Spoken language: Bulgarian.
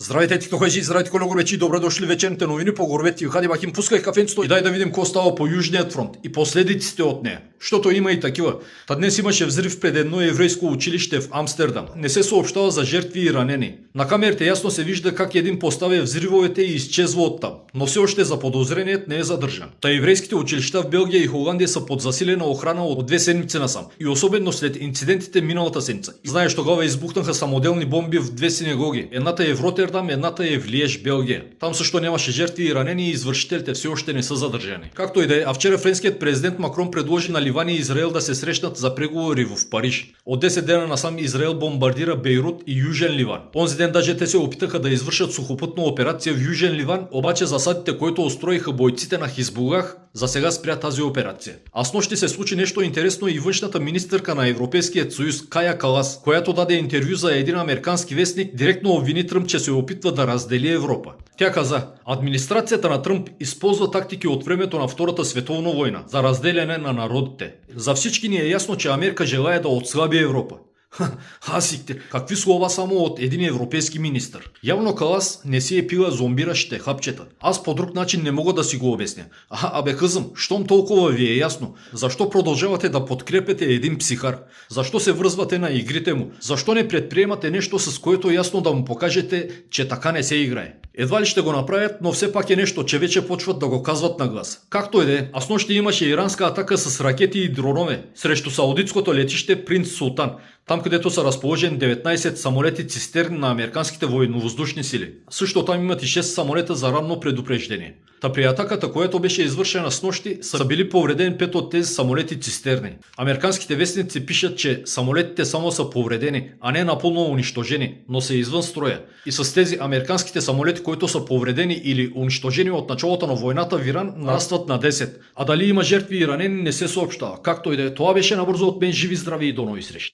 Здравейте, тиктокаджи, здравейте, колегорбечи, добре дошли вечерните новини по горбети. Хади бахим, пускай кафенцето и дай да видим какво става по Южният фронт и последиците от нея. Защото има и такива. Та днес имаше взрив пред едно еврейско училище в Амстердам. Не се съобщава за жертви и ранени. На камерите ясно се вижда как един поставя взривовете и изчезва оттам. Но все още заподозреният не е задържан. Та еврейските училища в Белгия и Холандия са под засилена охрана от 2 седмици насам. И особено след инцидентите миналата седмица. Знаеш, тогава избухнаха самоделни бомби в 2 синагоги. Едната е в Ротердам, едната е в Лиеж, Белгия. Там също нямаше жертви и ранени и извършителите все още не са задържани. Както и да е, а вчера френският президент Макрон предложи на Ливан и Израел да се срещнат за преговори в Париж. От 10 дена насам Израел бомбардира Бейрут и Южен Ливан. Онзи ден даже те се опитаха да извършат сухопътна операция в Южен Ливан, обаче засадите, които устроиха бойците на Хизбулах, за сега спря тази операция. А с нощи се случи нещо интересно и външната министърка на Европейският съюз Кая Калас, която даде интервю за един американски вестник, директно обвини Тръмп, че се опитва да раздели Европа. Тя каза: администрацията на Тръмп използва тактики от времето на Втората световна война за разделяне на народите. За всички ни е ясно, че Америка желае да отслаби Европа. Хасикте, какви слова само от един европейски министър. Явно Калас не си е пила зомбиращите хапчета. Аз по друг начин не мога да си го обясня. Абе хъзъм, щом толкова ви е ясно, защо продължавате да подкрепяте един психар? Защо се връзвате на игрите му? Защо не предприемате нещо, с което ясно да му покажете, че така не се играе? Едва ли ще го направят, но все пак е нещо, че вече почват да го казват на глас. Както и да е, а снощи имаше иранска атака с ракети и дронове срещу саудитското летище Принц Султан. Там, където са разположени 19 самолети цистерни на американските военновъздушни сили. Също там имат и 6 самолета за ранно предупреждение. Та при атаката, която беше извършена с нощи, са били повредени 5 от тези самолети цистерни. Американските вестници пишат, че самолетите само са повредени, а не напълно унищожени, но са извън строя. И с тези американските самолети, които са повредени или унищожени от началото на войната в Иран, нарастват на 10. А дали има жертви и ранени, не се съобщава. Както и да е, това беше набързо от мен. Живи, здрави и до нови срещи.